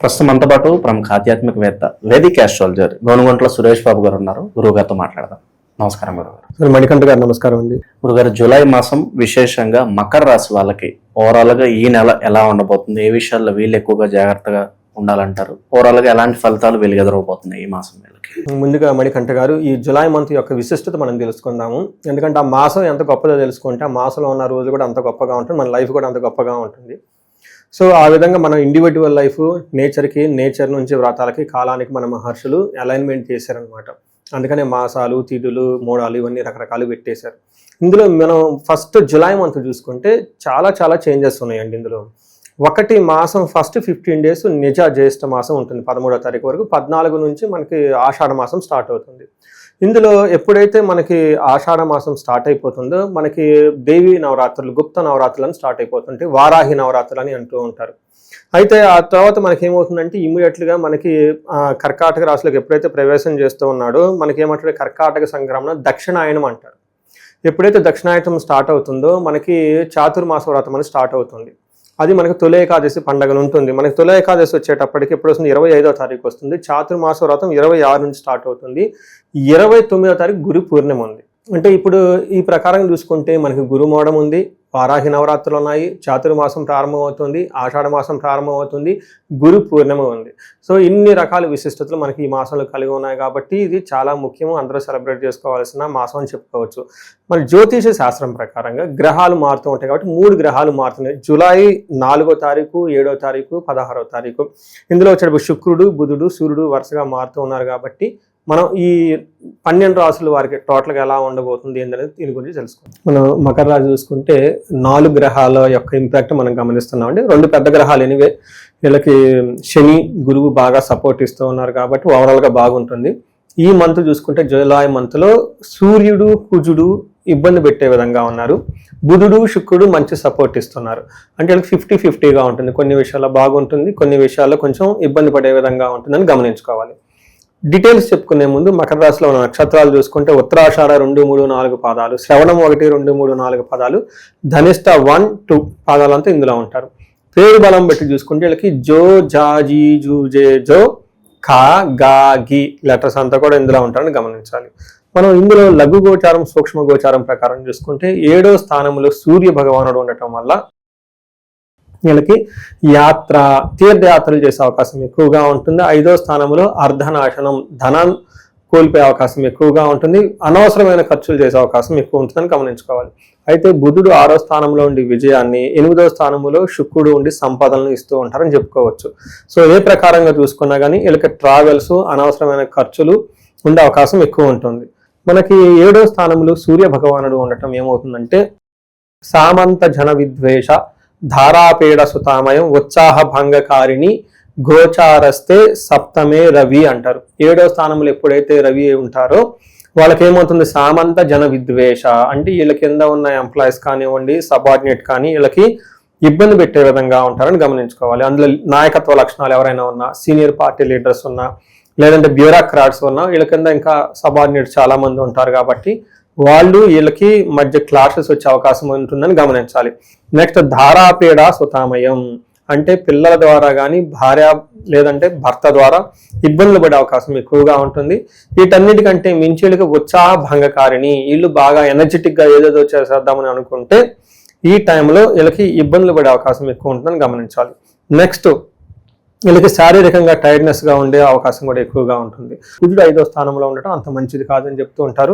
ప్రస్తుతం మనతో పాటు ప్రముఖ ఆధ్యాత్మికవేత్త వేదిక్ ఆస్ట్రాలజర్ గోనుగొంట్ల సురేష్ బాబు గారు ఉన్నారు. గురుగారితో మాట్లాడదాం. నమస్కారం గురుగారు. మణికంఠ గారు నమస్కారం అండి. గురుగారు, జూలై మాసం విశేషంగా మకర రాశి వాళ్ళకి ఓవరాల్ గా ఈ నెల ఎలా ఉండబోతుంది, ఏ విషయాల్లో వీళ్ళు ఎక్కువగా జాగ్రత్తగా ఉండాలంటారు, ఓవరాల్ గా ఎలాంటి ఫలితాలు వెలుగెదరబోతున్నాయి ఈ మాసం వీళ్ళకి? ముందుగా మణికంఠ గారు, ఈ జులై మంత్ యొక్క విశిష్టత మనం తెలుసుకుందాము. ఎందుకంటే ఆ మాసం ఎంత గొప్పదో తెలుసుకుంటే ఆ మాసంలో ఉన్న రోజులు కూడా అంత గొప్పగా ఉంటుంది, మన లైఫ్ కూడా అంత గొప్పగా ఉంటుంది. సో ఆ విధంగా మనం ఇండివిజువల్ లైఫ్ నేచర్ నుంచి వ్రతాలకి కాలానికి మన మహర్షులు అలైన్మెంట్ చేశారనమాట. అందుకనే మాసాలు, తిథులు, మూడాలు ఇవన్నీ రకరకాలు పెట్టేశారు. ఇందులో మనం ఫస్ట్ జులై మంత్ చూసుకుంటే చాలా చేంజెస్ ఉన్నాయండి. ఇందులో ఒకటి, మాసం ఫస్ట్ 15 days నిజ జ్యేష్ఠ మాసం ఉంటుంది 13వ తారీఖు వరకు. 14 నుంచి మనకి ఆషాఢ మాసం స్టార్ట్ అవుతుంది. ఇందులో ఎప్పుడైతే మనకి ఆషాఢ మాసం స్టార్ట్ అయిపోతుందో మనకి దేవీ నవరాత్రులు, గుప్త నవరాత్రులు అని స్టార్ట్ అయిపోతుంటాయి. వారాహి నవరాత్రులు అని అంటూ ఉంటారు. అయితే ఆ తర్వాత మనకి ఏమవుతుందంటే ఇమ్మీడియట్గా మనకి కర్కాటక రాశిలోకి ఎప్పుడైతే ప్రవేశం చేస్తూ ఉన్నాడో మనకి ఏమంటారు, కర్కాటక సంక్రమణ దక్షిణాయనం అంటారు. ఎప్పుడైతే దక్షిణాయనం స్టార్ట్ అవుతుందో మనకి చాతుర్మాస వ్రతం అని స్టార్ట్ అవుతుంది. అది మనకి తొలి ఏకాదశి పండుగను ఉంటుంది. మనకి తొలి ఏకాదశి వచ్చేటప్పటికి ఎప్పుడు వస్తుంది, 25వ తారీఖు వస్తుంది. చాతుర్మాస వ్రతం 26 నుంచి స్టార్ట్ అవుతుంది. 29వ తారీఖు గురు పూర్ణిమ ఉంది. అంటే ఇప్పుడు ఈ ప్రకారం చూసుకుంటే మనకి గురుమోడం ఉంది, వారాహి నవరాత్రులు ఉన్నాయి, చాతుర్మాసం ప్రారంభమవుతుంది, ఆషాఢ మాసం ప్రారంభమవుతుంది, గురు పూర్ణిమ ఉంది. సో ఇన్ని రకాల విశిష్టతలు మనకి ఈ మాసంలో కలిగి ఉన్నాయి కాబట్టి ఇది చాలా ముఖ్యము, అందరూ సెలబ్రేట్ చేసుకోవాల్సిన మాసం అని చెప్పుకోవచ్చు. మన జ్యోతిష శాస్త్రం ప్రకారంగా గ్రహాలు మారుతూ ఉంటాయి కాబట్టి 3 గ్రహాలు మారుతున్నాయి. జూలై 4వ తారీఖు, 7వ తారీఖు, 16వ తారీఖు. ఇందులో వచ్చేటప్పుడు శుక్రుడు, బుధుడు, సూర్యుడు వరుసగా మారుతూ ఉన్నారు కాబట్టి మనం ఈ 12 రాశుల వారికి టోటల్గా ఎలా ఉండబోతుంది ఏంటనేది దీని గురించి తెలుసుకుందాం. మనం మకర రాశి చూసుకుంటే 4 గ్రహాల యొక్క ఇంపాక్ట్ మనం గమనిస్తున్నాం అండి. 2 పెద్ద గ్రహాలు ఎనివే, వీళ్ళకి శని, గురువు బాగా సపోర్ట్ ఇస్తూ ఉన్నారు కాబట్టి ఓవరాల్గా బాగుంటుంది. ఈ మంత్ చూసుకుంటే జూలై మంత్లో సూర్యుడు, కుజుడు ఇబ్బంది పెట్టే విధంగా ఉన్నారు. బుధుడు, శుక్రుడు మంచి సపోర్ట్ ఇస్తున్నారు. అంటే వీళ్ళకి 50-50గా ఉంటుంది. కొన్ని విషయాల్లో బాగుంటుంది, కొన్ని విషయాల్లో కొంచెం ఇబ్బంది పడే విధంగా ఉంటుందని గమనించుకోవాలి. డీటెయిల్స్ చెప్పుకునే ముందు మకర రాశిలో ఉన్న నక్షత్రాలు చూసుకుంటే ఉత్తరాషాఢ 2, 3, 4 పాదాలు, శ్రవణం 1, 2, 3, 4 పాదాలు, ధనిష్ట 1, 2 పాదాలంతా ఇందులో ఉంటారు. పేరు బలం బట్టి చూసుకుంటే వీళ్ళకి జో, జా, జీ, జూ, జే, జో, ఖా, గా, గి లెటర్స్ అంతా కూడా ఇందులో ఉంటారని గమనించాలి. మనం ఇందులో లఘు గోచారం, సూక్ష్మ గోచారం ప్రకారం చూసుకుంటే 7వ స్థానంలో సూర్య భగవానుడు ఉండటం వల్ల వీళ్ళకి యాత్ర, తీర్థయాత్రలు చేసే అవకాశం ఎక్కువగా ఉంటుంది. 5వ స్థానంలో అర్ధనాశనం, ధనం కోల్పోయే అవకాశం ఎక్కువగా ఉంటుంది. అనవసరమైన ఖర్చులు చేసే అవకాశం ఎక్కువ ఉంటుందని గమనించుకోవాలి. అయితే బుధుడు 6వ స్థానంలో ఉండి విజయాన్ని, 8వ స్థానంలో శుక్రుడు ఉండి సంపదలను ఇస్తూ ఉంటారని చెప్పుకోవచ్చు. సో ఏ ప్రకారంగా చూసుకున్నా కానీ వీళ్ళకి ట్రావెల్స్, అనవసరమైన ఖర్చులు ఉండే అవకాశం ఎక్కువ ఉంటుంది. మనకి 7వ స్థానంలో సూర్య భగవానుడు ఉండటం ఏమవుతుందంటే సామంత జన విద్వేష, ధారాపేడ సుతామయం, ఉత్సాహ భంగకారిణి, గోచారస్తే సప్తమే రవి అంటారు. 7వ స్థానంలో ఎప్పుడైతే రవి ఉంటారో వాళ్ళకి ఏమవుతుంది, సామంత జన విద్వేష అంటే వీళ్ళ కింద ఉన్న ఎంప్లాయీస్ కానివ్వండి, సబార్డినేట్ కానీ వీళ్ళకి ఇబ్బంది పెట్టే విధంగా ఉంటారని గమనించుకోవాలి. అందులో నాయకత్వ లక్షణాలు ఎవరైనా ఉన్నా, సీనియర్ పార్టీ లీడర్స్ ఉన్నా, లేదంటే బ్యూరోక్రాట్స్ ఉన్నా, వీళ్ళ కింద ఇంకా సబార్డినేట్స్ చాలా మంది ఉంటారు కాబట్టి వీళ్ళకి మధ్య క్లాషెస్ వచ్చే అవకాశం ఉంటుందని గమనించాలి. నెక్స్ట్ ధారాపీడ సుతామయం అంటే పిల్లల ద్వారా కానీ, భార్య లేదంటే భర్త ద్వారా ఇబ్బందులు పడే అవకాశం ఎక్కువగా ఉంటుంది. వీటన్నిటికంటే మించి వీళ్ళకి ఉత్సాహ భంగకారిణి, వీళ్ళు బాగా ఎనర్జెటిక్గా ఏదేదో చేసేద్దామని అనుకుంటే ఈ టైంలో వీళ్ళకి ఇబ్బందులు పడే అవకాశం ఎక్కువ ఉంటుందని గమనించాలి. నెక్స్ట్ వీళ్ళకి శారీరకంగా టైర్డ్నెస్గా ఉండే అవకాశం కూడా ఎక్కువగా ఉంటుంది. కుజుడు 5వ స్థానంలో ఉండటం అంత మంచిది కాదని చెప్తూ ఉంటారు.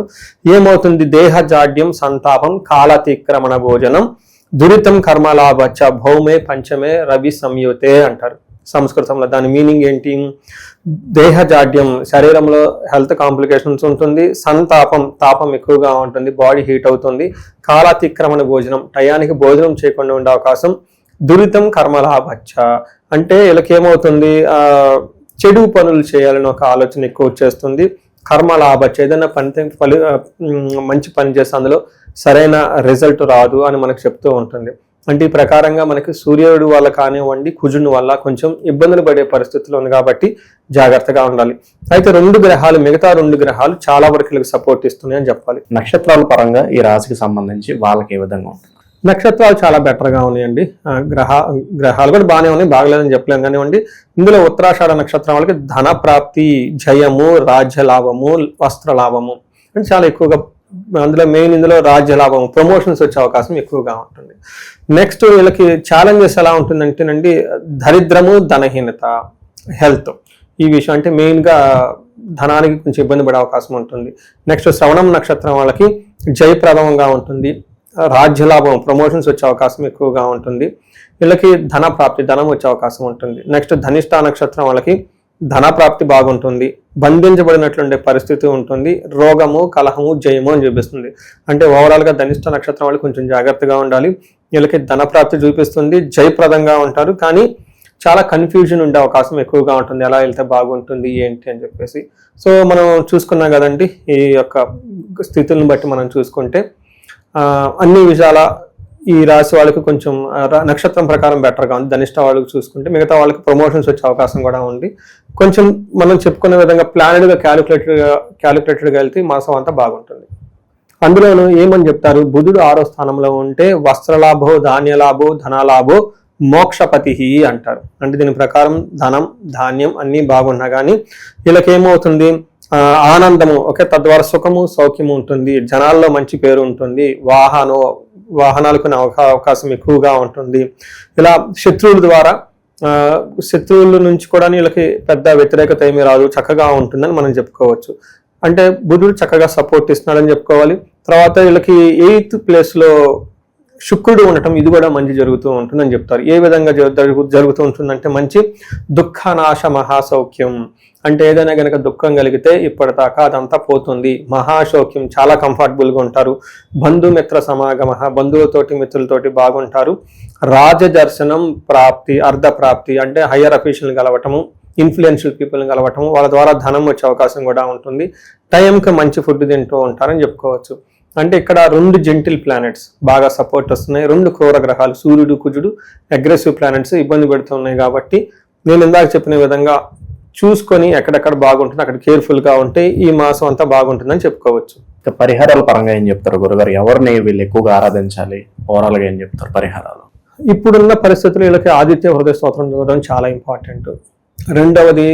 ఏమవుతుంది, దేహ జాడ్యం, సంతాపం, కాలతిక్రమణ భోజనం, దురితం కర్మలాభచ్చ, భౌమే పంచమే రవి సంయుతే అంటారు సంస్కృతంలో. దాని మీనింగ్ ఏంటి, దేహ జాడ్యం శరీరంలో హెల్త్ కాంప్లికేషన్స్ ఉంటుంది, సంతాపం తాపం ఎక్కువగా ఉంటుంది, బాడీ హీట్ అవుతుంది, కాలతిక్రమణ భోజనం టయానికి భోజనం చేయకుండా ఉండే అవకాశం, దురితం కర్మలాభచ్చ అంటే వీళ్ళకి ఏమవుతుంది, చెడు పనులు చేయాలని ఒక ఆలోచన ఎక్కువ వచ్చేస్తుంది. కర్మలాభచ్చ ఏదైనా మంచి పని చేస్తే అందులో సరైన రిజల్ట్ రాదు అని మనకు చెప్తూ ఉంటుంది. అంటే ఈ ప్రకారంగా మనకి సూర్యుడు వల్ల కానివ్వండి, కుజుని వల్ల కొంచెం ఇబ్బందులు పడే పరిస్థితులు ఉంది కాబట్టి జాగ్రత్తగా ఉండాలి. అయితే 2 గ్రహాలు, మిగతా 2 గ్రహాలు చాలా వరకు సపోర్ట్ ఇస్తున్నాయి అని చెప్పాలి. నక్షత్రాల పరంగా ఈ రాశికి సంబంధించి వాళ్ళకి ఏ విధంగా ఉంటుంది? నక్షత్రాలు చాలా బెటర్గా ఉన్నాయండి. గ్రహాలు కూడా బాగానే ఉన్నాయి, బాగలేదని చెప్పలేము కానివ్వండి. ఇందులో ఉత్తరాషాఢ నక్షత్రం వాళ్ళకి ధన ప్రాప్తి, జయము, రాజ్య లాభము, వస్త్ర లాభము అంటే చాలా ఎక్కువగా, అందులో మెయిన్ ఇందులో రాజ్య లాభం, ప్రమోషన్స్ వచ్చే అవకాశం ఎక్కువగా ఉంటుంది. నెక్స్ట్ వీళ్ళకి ఛాలెంజెస్ ఎలా ఉంటుందంటేనండి, దరిద్రము, ధనహీనత, హెల్త్, ఈ విషయం అంటే మెయిన్గా ధనానికి కొంచెం ఇబ్బంది పడే అవకాశం ఉంటుంది. నెక్స్ట్ శ్రవణం నక్షత్రం వాళ్ళకి జయప్రదంగా ఉంటుంది, రాజ్యలాభం, ప్రమోషన్స్ వచ్చే అవకాశం ఎక్కువగా ఉంటుంది. వీళ్ళకి ధన ప్రాప్తి, ధనం వచ్చే అవకాశం ఉంటుంది. నెక్స్ట్ ధనిష్ట నక్షత్రం వాళ్ళకి ధన ప్రాప్తి బాగుంటుంది, బంధించబడినట్లుండే పరిస్థితి ఉంటుంది, రోగము, కలహము, జయము అని చూపిస్తుంది. అంటే ఓవరాల్గా ధనిష్ట నక్షత్రం వాళ్ళు కొంచెం జాగ్రత్తగా ఉండాలి. వీళ్ళకి ధన ప్రాప్తి చూపిస్తుంది, జయప్రదంగా ఉంటారు, కానీ చాలా కన్ఫ్యూజన్ ఉండే అవకాశం ఎక్కువగా ఉంటుంది, ఎలా వెళ్తే బాగుంటుంది ఏంటి అని చెప్పేసి. సో మనం చూసుకున్నాం కదండి, ఈ యొక్క స్థితులను బట్టి మనం చూసుకుంటే అన్ని విషయాల ఈ రాశి వాళ్ళకి కొంచెం నక్షత్రం ప్రకారం బెటర్గా ఉంది. ధనిష్ట వాళ్ళకి చూసుకుంటే మిగతా వాళ్ళకి ప్రమోషన్స్ వచ్చే అవకాశం కూడా ఉంది. కొంచెం మనం చెప్పుకునే విధంగా ప్లానెడ్గా క్యాలిక్యులేటెడ్గా వెళ్తే మాసం అంతా బాగుంటుంది. అందులోనూ ఏమని చెప్తారు, బుధుడు 6వ స్థానంలో ఉంటే వస్త్రలాభో, ధాన్యలాభో, ధనాలాభో, మోక్షపతి అంటారు. అంటే దీని ప్రకారం ధనం, ధాన్యం అన్నీ బాగున్నా కానీ వీళ్ళకేమవుతుంది, ఆనందము, ఓకే, తద్వారా సుఖము, సౌఖ్యము ఉంటుంది, జనాల్లో మంచి పేరు ఉంటుంది, వాహనాలు కొనే అవకాశం ఎక్కువగా ఉంటుంది. ఇలా శత్రువుల నుంచి కూడా వీళ్ళకి పెద్ద వ్యతిరేకత ఏమీ రాదు, చక్కగా ఉంటుందని మనం చెప్పుకోవచ్చు. అంటే బుధుడు చక్కగా సపోర్ట్ ఇస్తున్నాడని చెప్పుకోవాలి. తర్వాత వీళ్ళకి 8th ప్లేస్లో శుక్రుడు ఉండటం, ఇది కూడా మంచి జరుగుతూ ఉంటుందని చెప్తారు. ఏ విధంగా జరుగుతూ ఉంటుందంటే, మంచి దుఃఖనాశ మహాసౌఖ్యం, అంటే ఏదైనా కనుక దుఃఖం కలిగితే ఇప్పటిదాకా అదంతా పోతుంది, మహాసౌఖ్యం, చాలా కంఫర్టబుల్గా ఉంటారు, బంధుమిత్ర సమాగమ, బంధువులతోటి మిత్రులతోటి బాగుంటారు, రాజదర్శనం ప్రాప్తి, అర్ధ ప్రాప్తి, అంటే హయ్యర్ అఫీషియల్ కలవటము, ఇన్ఫ్లుయెన్షియల్ పీపుల్ని కలవటము, వాళ్ళ ద్వారా ధనం వచ్చే అవకాశం కూడా ఉంటుంది, టైంకి మంచి ఫుడ్ తింటూ ఉంటారని చెప్పుకోవచ్చు. అంటే ఇక్కడ 2 జెంటిల్ ప్లానెట్స్ బాగా సపోర్ట్ వస్తున్నాయి, 2 క్రూర గ్రహాలు సూర్యుడు, కుజుడు అగ్రెసివ్ ప్లానెట్స్ ఇబ్బంది పెడుతున్నాయి. కాబట్టి నేను ఇందాక చెప్పిన విధంగా చూసుకొని ఎక్కడెక్కడ బాగుంటుంది అక్కడ కేర్ఫుల్గా ఉంటే ఈ మాసం అంతా బాగుంటుందని చెప్పుకోవచ్చు. పరిహారాల పరంగా ఏం చెప్తారు గురుగారు, ఎవరిని వీళ్ళు ఎక్కువగా ఆరాధించాలి, ఓవరాల్గా ఏం చెప్తారు పరిహారాలు? ఇప్పుడున్న పరిస్థితుల్లో వీళ్ళకి ఆదిత్య హృదయ స్తోత్రం చదవడం చాలా ఇంపార్టెంట్. రెండవది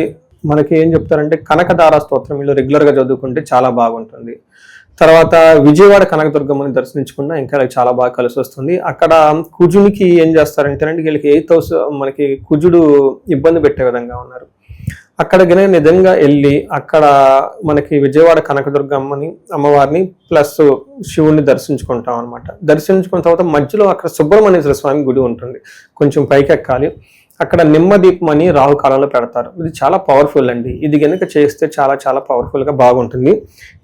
మనకి ఏం చెప్తారంటే కనకదార స్తోత్రం వీళ్ళు రెగ్యులర్గా చదువుకుంటే చాలా బాగుంటుంది. తర్వాత విజయవాడ కనకదుర్గమ్మని దర్శించుకున్నా ఇంకా చాలా బాగా కలిసి వస్తుంది. అక్కడ కుజునికి ఏం చేస్తారంటే వీళ్ళకి 8th హౌస్, మనకి కుజుడు ఇబ్బంది పెట్టే విధంగా ఉన్నారు. అక్కడ నిజంగా వెళ్ళి అక్కడ మనకి విజయవాడ కనకదుర్గమ్మని అమ్మవారిని ప్లస్ శివుణ్ణి దర్శించుకుంటాం అనమాట. దర్శించుకున్న తర్వాత మధ్యలో అక్కడ సుబ్రహ్మణ్యేశ్వర స్వామి గుడి ఉంటుంది, కొంచెం పైకి ఎక్కాలి. అక్కడ నిమ్మదీపం అని రాహుకాలంలో పెడతారు, ఇది చాలా పవర్ఫుల్ అండి. ఇది కనుక చేస్తే చాలా చాలా పవర్ఫుల్గా బాగుంటుంది.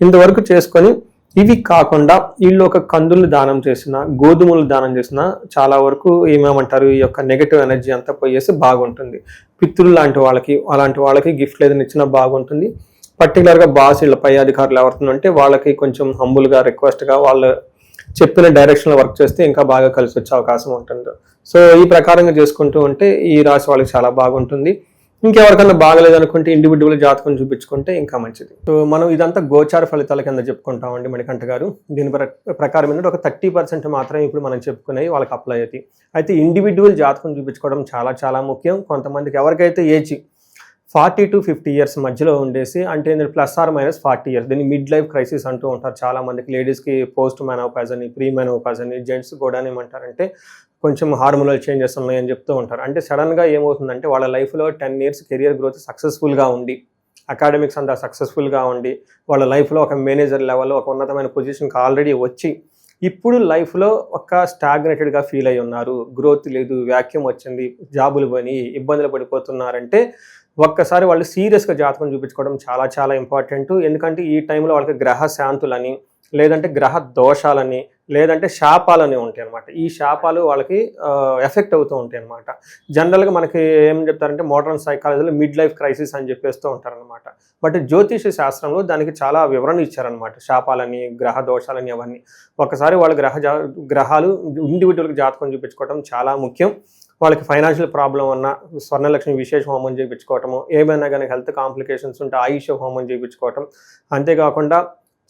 ఇంతవరకు చేసుకొని ఇవి కాకుండా వీళ్ళు ఒక కందులు దానం చేసిన, గోధుమలు దానం చేసిన చాలా వరకు ఏమేమంటారు, ఈ యొక్క నెగటివ్ ఎనర్జీ అంతా పోయేసి బాగుంటుంది. పితృలు అలాంటి వాళ్ళకి గిఫ్ట్లు ఏదైనా ఇచ్చినా బాగుంటుంది. పర్టికులర్గా బాస్ వీళ్ళ పై అధికారులు ఎవరుతుందంటే వాళ్ళకి కొంచెం హంబుల్గా రిక్వెస్ట్గా వాళ్ళు చెప్పిన డైరెక్షన్లో వర్క్ చేస్తే ఇంకా బాగా కలిసి వచ్చే అవకాశం ఉంటుంది. సో ఈ ప్రకారంగా చేసుకుంటూ ఉంటే ఈ రాశి వాళ్ళకి చాలా బాగుంటుంది. ఇంకెవరికన్నా బాగలేదనుకుంటే ఇండివిజువల్ జాతకం చూపించుకుంటే ఇంకా మంచిది. సో మనం ఇదంతా గోచార ఫలితాల కింద చెప్పుకుంటామండి మణికంఠ గారు. దీని ప్రకారం ఏంటంటే ఒక 30% మాత్రమే ఇప్పుడు మనం చెప్పుకునేవి వాళ్ళకి అప్లై అవుతాయి. అయితే ఇండివిజువల్ జాతకం చూపించుకోవడం చాలా చాలా ముఖ్యం. కొంతమందికి ఎవరికైతే ఏజ్ 40 to 50 years మధ్యలో ఉండేసి, అంటే +or-40 years, దీన్ని మిడ్ లైఫ్ క్రైసిస్ అంటూ ఉంటారు చాలా మందికి. లేడీస్కి పోస్ట్ మెనోపాజ్ అని, ప్రీ మెనోపాజ్ అని, జెంట్స్ కూడా ఏమంటారంటే కొంచెం హార్మోనల్ చేంజెస్ ఉన్నాయని చెప్తూ ఉంటారు. అంటే సడన్గా ఏమవుతుందంటే వాళ్ళ లైఫ్లో 10 years కెరియర్ గ్రోత్ సక్సెస్ఫుల్గా ఉండి, అకాడమిక్స్ అంతా సక్సెస్ఫుల్గా ఉండి, వాళ్ళ లైఫ్లో ఒక మేనేజర్ లెవెల్లో ఒక ఉన్నతమైన పొజిషన్కి ఆల్రెడీ వచ్చి ఇప్పుడు లైఫ్లో ఒక స్టాగ్నేటెడ్గా ఫీల్ అయి ఉన్నారు, గ్రోత్ లేదు, వ్యాక్యూమ్ వచ్చింది, జాబులు పోయి ఇబ్బందులు పడిపోతున్నారంటే ఒక్కసారి వాళ్ళు సీరియస్గా జాతకం చూపించుకోవడం చాలా చాలా ఇంపార్టెంట్. ఎందుకంటే ఈ టైంలో వాళ్ళకి గ్రహ శాంతులని, లేదంటే గ్రహ దోషాలని, లేదంటే శాపాలని ఉంటాయి అనమాట. ఈ శాపాలు వాళ్ళకి ఎఫెక్ట్ అవుతూ ఉంటాయి అనమాట. జనరల్గా మనకి ఏం చెప్తారంటే మోడర్న్ సైకాలజీలో మిడ్ లైఫ్ క్రైసిస్ అని చెప్పేస్తూ ఉంటారనమాట. బట్ జ్యోతిష శాస్త్రంలో దానికి చాలా వివరణ ఇచ్చారనమాట, శాపాలని, గ్రహ దోషాలని అవన్నీ. ఒకసారి వాళ్ళ గ్రహాలు ఇండివిజువల్కి జాతకం చూపించుకోవడం చాలా ముఖ్యం. వాళ్ళకి ఫైనాన్షియల్ ప్రాబ్లం ఉన్న స్వర్ణలక్ష్మి విశేష హోమం చేయించుకోవటము, ఏమైనా కానీ హెల్త్ కాంప్లికేషన్స్ ఉంటే ఆయుష హోమం చేయించుకోవటం, అంతేకాకుండా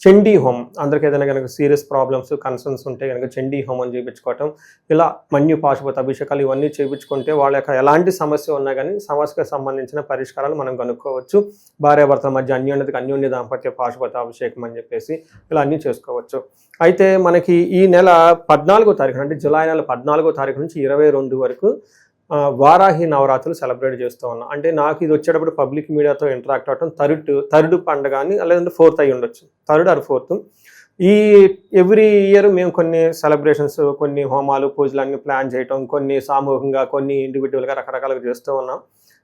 చండీ హోమం, అందరికి ఏదైనా కనుక సీరియస్ ప్రాబ్లమ్స్ కన్సర్న్స్ ఉంటే కనుక చండీ హోమం చేయించుకోవటం, ఇలా మన్యు పాశుపత అభిషేకాలు ఇవన్నీ చేయించుకుంటే వాళ్ళ యొక్క ఎలాంటి సమస్య ఉన్నా కానీ సమస్యకు సంబంధించిన పరిష్కారాలు మనం కనుక్కోవచ్చు. భార్యాభర్తల మధ్య అన్యోన్యతకు అన్యోన్య దాంపత్య పాశుపత అభిషేకం అని చెప్పేసి ఇలా అన్నీ చేసుకోవచ్చు. అయితే మనకి ఈ నెల 14వ తారీఖు అంటే జూలై నెల 14వ తారీఖు నుంచి 22 వరకు వారాహి నవరాత్రులు సెలబ్రేట్ చేస్తూ ఉన్నాం. అంటే నాకు ఇది వచ్చేటప్పుడు పబ్లిక్ మీడియాతో ఇంటరాక్ట్ అవ్వటం థర్డ్ పండుగ అని, లేదంటే 4th అయి ఉండొచ్చు, 3rd or 4th. ఈ ఎవ్రీ ఇయర్ మేము కొన్ని సెలబ్రేషన్స్, కొన్ని హోమాలు పూజలు అన్ని ప్లాన్ చేయటం, కొన్ని సామూహికంగా కొన్ని ఇండివిజువల్గా రకరకాలుగా చేస్తూ ఉన్నాం.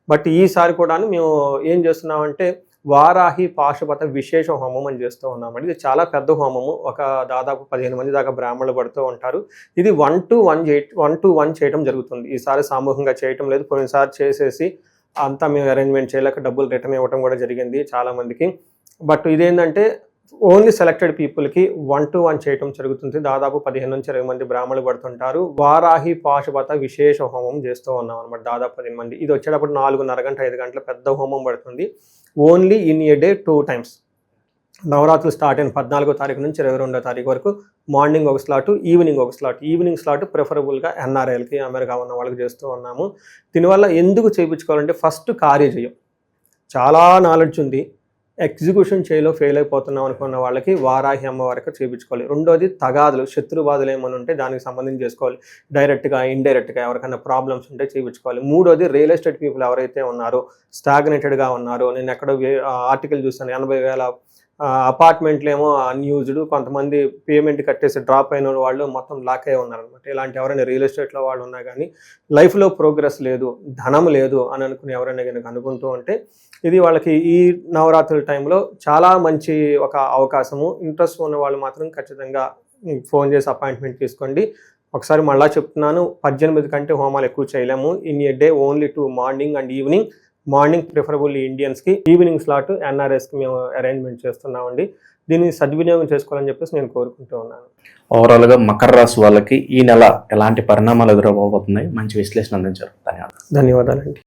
బట్ ఈసారి కూడా మేము ఏం చేస్తున్నామంటే వారాహి పాశుపత విశేష హోమం అని చేస్తూ ఉన్నామండి. ఇది చాలా పెద్ద హోమము, ఒక దాదాపు 15 మంది దాకా బ్రాహ్మణులు పడుతూ ఉంటారు. ఇది 1 to 1 చేయడం జరుగుతుంది. ఈసారి సామూహికంగా చేయటం లేదు, కొన్నిసారి చేసేసి అంతా మేము అరేంజ్మెంట్ చేయలేక డబ్బులు రిటర్న్ ఇవ్వడం కూడా జరిగింది చాలా మందికి. బట్ ఇదేంటంటే ఓన్లీ సెలెక్టెడ్ పీపుల్కి 1 to 1 చేయటం జరుగుతుంది. దాదాపు 15 నుంచి 20 మంది బ్రాహ్మణులు పడుతుంటారు. వారాహి పాశుపత విశేష హోమం చేస్తూ ఉన్నాం అనమాట. దాదాపు 15 మంది. ఇది వచ్చేటప్పుడు 4:30 గంటల 5 గంటల పెద్ద హోమం పడుతుంది. Only in a day 2 times. నవరాత్రులు స్టార్ట్ అయిన 14వ తారీఖు నుంచి 22వ తారీఖు వరకు మార్నింగ్ ఒక స్లాట్, ఈవినింగ్ ఒక స్లాట్. ఈవినింగ్ స్లాట్ ప్రిఫరబుల్గా ఎన్ఆర్ఐలకి, అమెరికా ఉన్న వాళ్ళకి చేస్తూ ఉన్నాము. దీనివల్ల ఎందుకు చేయించుకోవాలంటే ఫస్ట్ కార్యజయం, చాలా నాలెడ్జ్ ఉంది, ఎగ్జిక్యూషన్ చేయలో ఫెయిల్ అయిపోతున్నాం అనుకున్న వాళ్ళకి వారాహి అమ్మవారికి చేయించుకోవాలి. రెండోది తగాదులు, శత్రుబాధలు ఏమైనా ఉంటే దానికి సంబంధించి చేసుకోవాలి. డైరెక్ట్గా ఇండైరెక్ట్గా ఎవరికైనా ప్రాబ్లమ్స్ ఉంటే చేయించుకోవాలి. మూడోది రియల్ ఎస్టేట్ పీపుల్ ఎవరైతే ఉన్నారో, స్టాగ్నేటెడ్గా ఉన్నారో, నేను ఎక్కడో ఆర్టికల్ చూస్తాను 80,000 అపార్ట్మెంట్లు ఏమో అన్యూజ్డ్, కొంతమంది పేమెంట్ కట్టేసి డ్రాప్ అయిన వాళ్ళు మొత్తం లాక్ అయి ఉన్నారనమాట. ఇలాంటి ఎవరైనా రియల్ ఎస్టేట్లో వాళ్ళు ఉన్నా కానీ లైఫ్లో ప్రోగ్రెస్ లేదు, ధనం లేదు అని అనుకుని ఎవరైనా కనుక అనుకుంటూ ఉంటే ఇది వాళ్ళకి ఈ నవరాత్రుల టైంలో చాలా మంచి ఒక అవకాశము. ఇంట్రెస్ట్ ఉన్న వాళ్ళు మాత్రం ఖచ్చితంగా ఫోన్ చేసి అపాయింట్మెంట్ తీసుకోండి. ఒకసారి మళ్ళీ చెప్తున్నాను, 18 కంటే హోమాలు ఎక్కువ చేయలేము. In a day only 2 morning and evening. Morning preferably ఇండియన్స్కి, ఈవినింగ్ స్లాట్ ఎన్ఆర్ఎస్కి మేము అరేంజ్మెంట్ చేస్తున్నామండి. దీన్ని సద్వినియోగం చేసుకోవాలని చెప్పేసి నేను కోరుకుంటూ ఉన్నాను. ఓవరాల్గా మకర రాశి వాళ్ళకి ఈ నెల ఎలాంటి పరిణామాలు ఎదురవబోతున్నాయి, మంచి విశ్లేషణ అందించారు. ధన్యవాదాలు. ధన్యవాదాలండి.